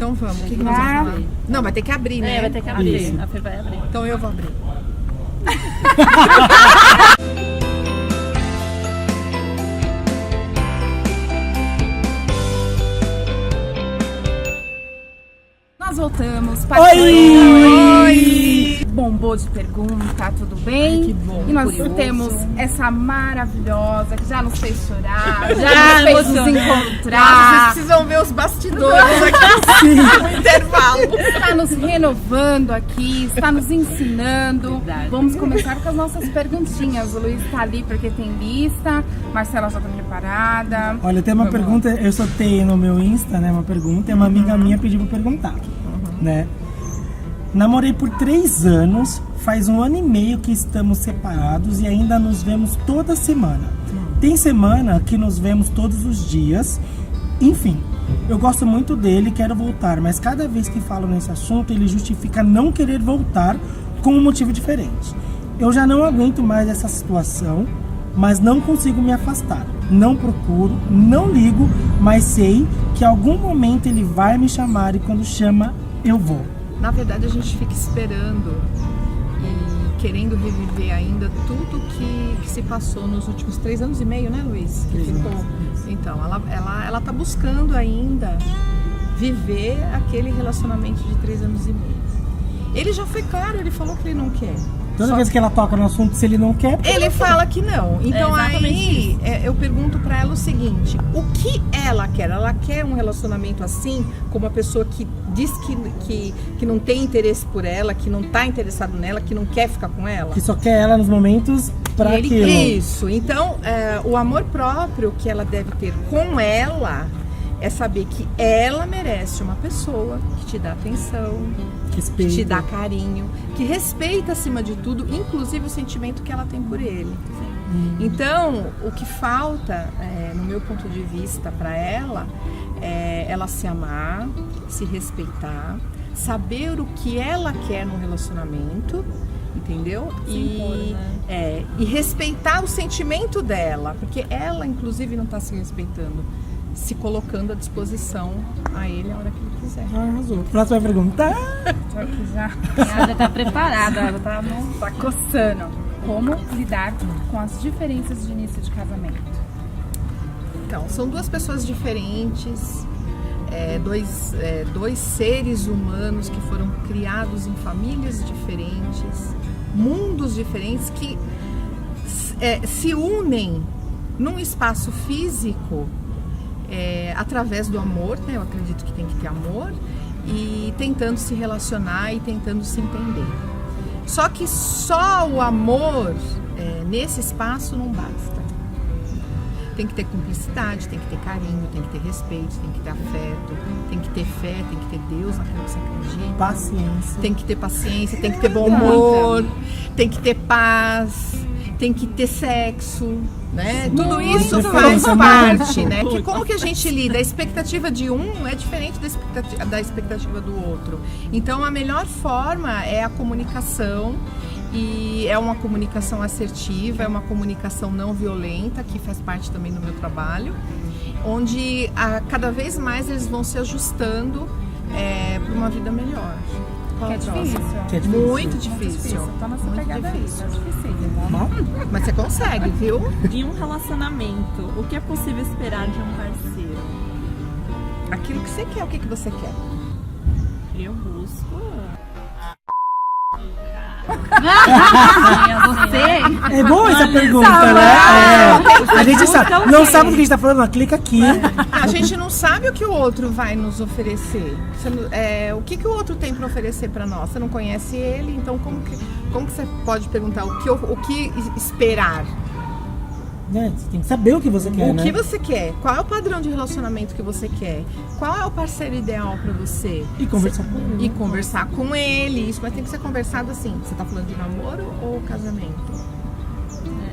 Então vamos, o que nós vamos falar? Não, vai ter que abrir, né? Vai ter que abrir. Isso. A Fê vai abrir. Então eu vou abrir. Nós voltamos. Oi! Bombou de pergunta, tudo bem? Ai, que bom, E nós curioso. temos essa maravilhosa que já nos fez chorar, Já nos fez nos emocionou. encontrar. Vocês precisam ver os bastidores aqui no intervalo. Está nos renovando aqui, está nos ensinando. Verdade. Vamos começar com as nossas perguntinhas. O Luiz está ali porque tem lista, Marcela já está preparada. Olha, tem uma pergunta, eu soltei no meu Insta, né, uma pergunta, e uma amiga minha pediu pra perguntar, né? Namorei por 3 anos, faz 1 ano e meio que estamos separados e ainda nos vemos toda semana. Tem semana que nos vemos todos os dias. Enfim, eu gosto muito dele e quero voltar, mas cada vez que falo nesse assunto, ele justifica não querer voltar com um motivo diferente. Eu já não aguento mais essa situação, mas não consigo me afastar. Não procuro, não ligo, mas sei que em algum momento ele vai me chamar e quando chama, eu vou. Na verdade, a gente fica esperando e querendo reviver ainda tudo que se passou nos últimos 3 anos e meio, né, Luiz? Que 3 ficou. anos. Então, ela tá buscando ainda viver aquele relacionamento de 3 anos e meio. Ele já foi claro, ele falou que ele não quer. Toda vez que ela toca no assunto, se ele não quer... Ele fala que não. Então exatamente aí eu pergunto pra ela o seguinte: o que ela quer? Ela quer um relacionamento assim, com uma pessoa que diz que não tem interesse por ela, que não tá interessado nela, que não quer ficar com ela? Que só quer ela nos momentos pra Ele aquilo. Isso. Então, o amor próprio que ela deve ter com ela é saber que ela merece uma pessoa que te dá atenção, que Respeito. te dá carinho, que respeita acima de tudo, inclusive o sentimento que ela tem por ele. Então, o que falta, no meu ponto de vista, para ela, é ela se amar, se respeitar, saber o que ela quer no relacionamento, entendeu? E respeitar o sentimento dela, porque ela, inclusive, não está se respeitando, se colocando à disposição a ele a hora que ele quiser. Arrasou. Próxima pergunta. Só que já Ela já tá preparada. ela tá coçando. Como lidar com as diferenças de início de casamento? Então, são 2 pessoas diferentes, dois seres humanos que foram criados em famílias diferentes, mundos diferentes que se unem num espaço físico através do amor, né? Eu acredito que tem que ter amor, e tentando se relacionar e tentando se entender. Só que só o amor nesse espaço não basta. Tem que ter cumplicidade, tem que ter carinho, tem que ter respeito, tem que ter afeto, tem que ter fé, tem que ter Deus naquilo que você acredita. Paciência. Tem que ter paciência, tem que ter bom humor, tem que ter paz, tem que ter sexo, né? Tudo isso faz parte, né? Que como que a gente lida? A expectativa de um é diferente da expectativa do outro. Então a melhor forma é a comunicação. E é uma comunicação assertiva, é uma comunicação não violenta, que faz parte também do meu trabalho, onde cada vez mais eles vão se ajustando para uma vida melhor. Que é difícil. Que é difícil. Muito difícil. Tá nessa Muito pegada aí, difícil. tá difícil. Mas você consegue, viu? Em um relacionamento, o que é possível esperar de um parceiro? Aquilo que você quer, o que você quer? Eu busco. Você? É boa essa pergunta, né? A gente sabe. Não sabe do que a gente tá falando? Clica aqui. A gente não sabe o que o outro vai nos oferecer. O que o outro tem para oferecer para nós? Você não conhece ele, então como que você pode perguntar o que esperar? Né? Você tem que saber o que você quer, O né? que você quer? Qual é o padrão de relacionamento que você quer? Qual é o parceiro ideal para você? E conversar com ele. E conversar com ele. Isso vai ter que ser conversado assim. Você tá falando de namoro ou casamento?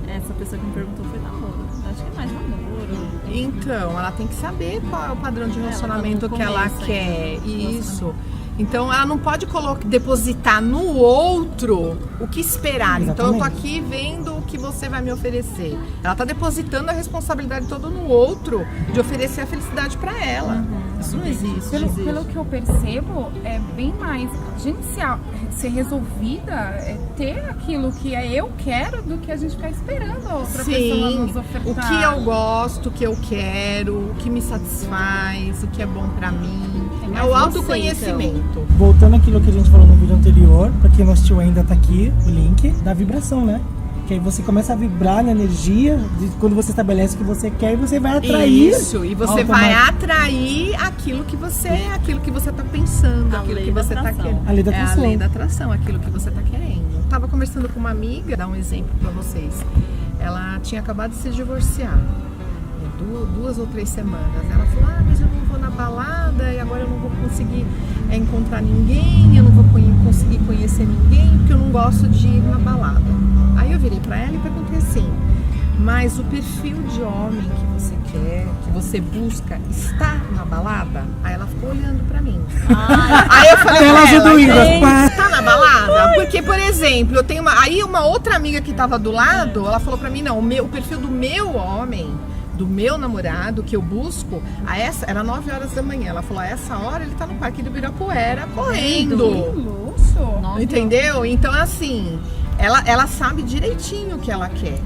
Essa pessoa que me perguntou foi namoro. Acho que é mais namoro. Então, ela tem que saber qual é o padrão de relacionamento tá no que ela começo quer. ainda, Isso. Então ela não pode depositar no outro o que esperar. Exatamente. Então eu tô aqui vendo o que você vai me oferecer. Ela tá depositando a responsabilidade toda no outro de oferecer a felicidade para ela. Isso não existe. Pelo que eu percebo, é bem mais a gente ser resolvida, é ter aquilo que eu quero do que a gente ficar esperando a outra pessoa nos ofertar. O que eu gosto, o que eu quero, o que me satisfaz, o que é bom para mim. É o autoconhecimento. Voltando àquilo que a gente falou no vídeo anterior, pra quem não assistiu ainda, tá aqui o link da vibração, né? Que aí você começa a vibrar na energia de quando você estabelece o que você quer e você vai atrair. Isso, e você vai atrair aquilo que você tá pensando, aquilo que você tá querendo. A lei da atração. É a lei da atração, aquilo que você tá querendo. Eu tava conversando com uma amiga, dar um exemplo pra vocês. Ela tinha acabado de se divorciar. 2 ou 3 semanas. Ela falou, mas eu não vou na balada e agora eu não vou conseguir encontrar ninguém, eu não vou conseguir conhecer ninguém porque eu não gosto de ir na balada. Aí eu virei pra ela e perguntei assim, mas o perfil de homem que você quer, que você busca, está na balada? Aí ela ficou olhando pra mim. Aí eu falei pra ela, está na balada? Porque, por exemplo, eu tenho uma outra amiga que tava do lado, ela falou pra mim, não, o perfil do meu homem, do meu namorado, que eu busco, era 9 horas da manhã. Ela falou, a essa hora ele tá no Parque do Ibirapuera correndo. Entendeu? Então, assim, ela sabe direitinho o que ela quer.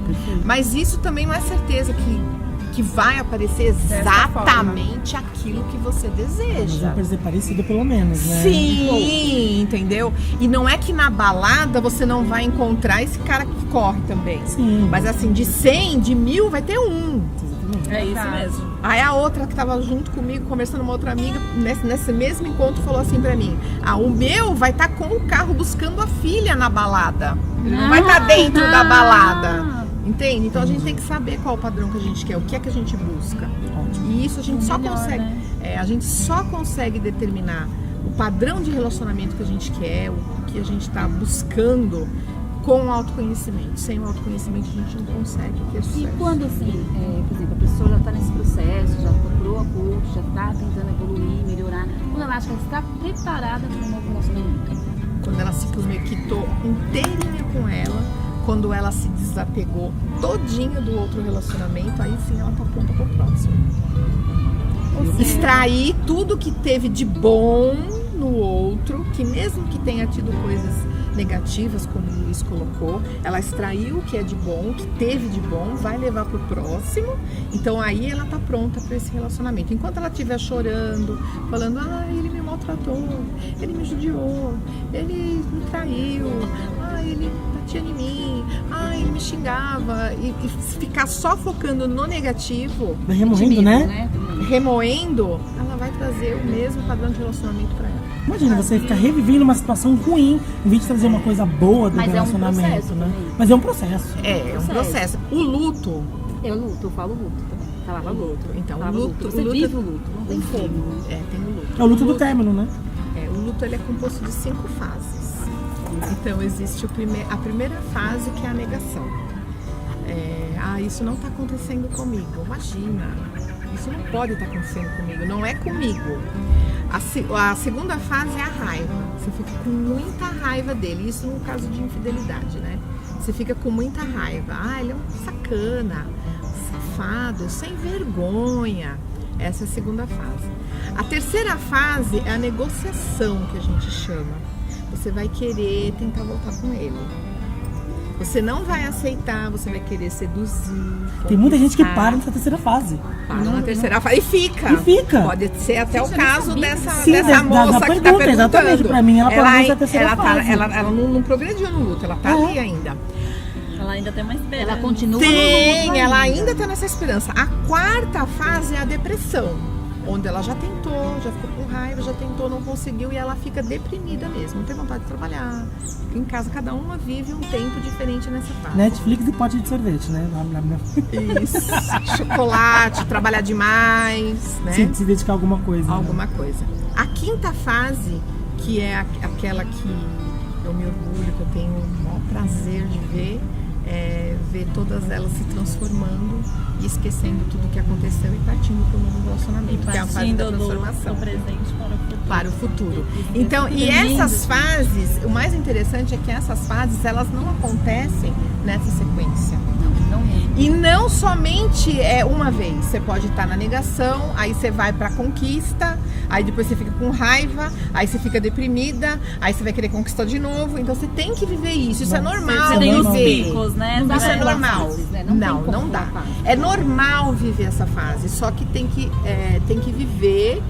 Mas isso também não é certeza que vai aparecer exatamente aquilo que você deseja. Vai parecer parecido pelo menos, né? Sim, entendeu? E não é que na balada você não vai encontrar esse cara que corre também. Sim. Mas assim, de 100, de 1000 vai ter um. É isso mesmo. Aí a outra que tava junto comigo, conversando com uma outra amiga, nesse mesmo encontro, falou assim pra mim, o meu vai estar com o carro buscando a filha na balada. Ele não vai estar dentro da balada. Entende? Então a gente tem que saber qual o padrão que a gente quer, o que é que a gente busca. E isso a gente só consegue. Né? A gente só consegue determinar o padrão de relacionamento que a gente quer, o que a gente está buscando com o autoconhecimento. Sem o autoconhecimento a gente não consegue ter sucesso. E quando assim, por exemplo, a pessoa já está nesse processo, já procurou a coach, já está tentando evoluir, melhorar, quando ela acha que ela está preparada para um novo relacionamento? Quando ela se conectou inteirinha com ela, quando ela se desapegou todinha do outro relacionamento, aí sim ela tá pronta pro próximo. Extrair tudo que teve de bom no outro, que mesmo que tenha tido coisas negativas, como o Luiz colocou, ela extraiu o que é de bom, o que teve de bom, vai levar pro próximo, então aí ela tá pronta para esse relacionamento. Enquanto ela estiver chorando, falando, ele me maltratou, ele me judiou, ele me traiu, ele batia em mim, ele me xingava, e ficar só focando no negativo, remoendo, né? Remoendo, ela vai trazer o mesmo padrão de relacionamento para ela. Imagina você ficar revivendo uma situação ruim em vez de trazer uma coisa boa do relacionamento, é um processo, né? Mas é um processo. É um processo. O luto. Eu falo luto também. Falava luto. Então, o luto. Você vive o luto, não tem como. Tem o luto. É o luto do término, né? O luto ele é composto de 5 fases. Então, existe a primeira fase, que é a negação. Isso não está acontecendo comigo. Imagina. Isso não pode estar acontecendo comigo. Não é comigo. A segunda fase é a raiva. Você fica com muita raiva dele. Isso no caso de infidelidade, né? Você fica com muita raiva. Ele é um sacana, um safado, sem vergonha. Essa é a segunda fase. A terceira fase é a negociação, que a gente chama. Você vai querer tentar voltar com ele. Você não vai aceitar, você vai querer seduzir. Tem muita gente que para nessa terceira fase. Para na terceira fase e fica. Pode ser até o caso dessa moça que está perguntando. Exatamente, pra mim ela parou nessa terceira fase. Ela não progrediu no luto, ela tá ali ainda. Ela ainda tem uma esperança. Ela continua ela ainda tá nessa esperança. A quarta fase é a depressão, onde ela já tentou, já ficou com raiva, já tentou, não conseguiu e ela fica deprimida mesmo, não tem vontade de trabalhar. Em casa, cada uma vive um tempo diferente nessa fase. Netflix e pote de sorvete, né? Isso, chocolate, trabalhar demais, né? Se dedicar a alguma coisa. Alguma coisa. A quinta fase, que é aquela que eu me orgulho, que eu tenho o maior prazer de ver, ver todas elas se transformando e esquecendo tudo que aconteceu e partindo para o novo relacionamento, que é a fase da transformação. Do presente Para o futuro. Então, e essas fases, o mais interessante é que essas fases, elas não acontecem nessa sequência. E não somente uma vez. Você pode estar na negação, aí você vai pra conquista, aí depois você fica com raiva, aí você fica deprimida, aí você vai querer conquistar de novo. Então você tem que viver isso. Isso é normal. Você tem os viver. picos, né? Isso é pular normal. fases, né? Não dá. É normal viver essa fase. Só que tem que viver,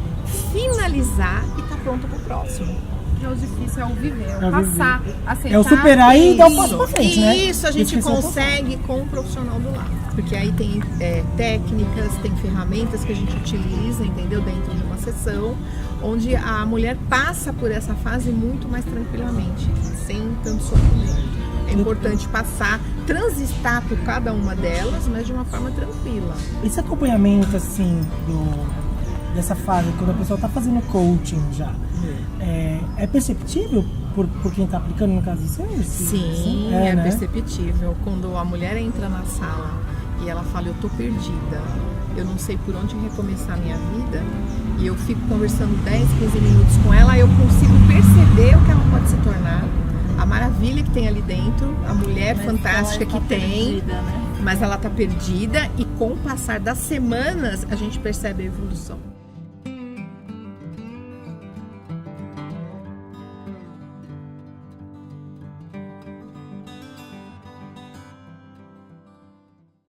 finalizar e tá pronto pro próximo. Que o difícil é o viver, É é o o passar, aceitar. É o superar e dar um passo pra frente, né? Isso a gente Difícil é o consegue com o profissional do lar. Porque aí tem técnicas, tem ferramentas que a gente utiliza, entendeu? Dentro de uma sessão, onde a mulher passa por essa fase muito mais tranquilamente, sem tanto sofrimento. É importante passar, transitar por cada uma delas, mas de uma forma tranquila. Esse acompanhamento, assim, dessa fase, quando a pessoa tá fazendo coaching já, é perceptível por quem tá aplicando no caso seu? Sim, né? Perceptível. Quando a mulher entra na sala e ela fala, eu tô perdida, eu não sei por onde recomeçar a minha vida, e eu fico conversando 10, 15 minutos com ela, eu consigo perceber o que ela pode se tornar, a maravilha que tem ali dentro, a mulher fantástica que tem, perdida, né? mas ela tá perdida, e com o passar das semanas a gente percebe a evolução.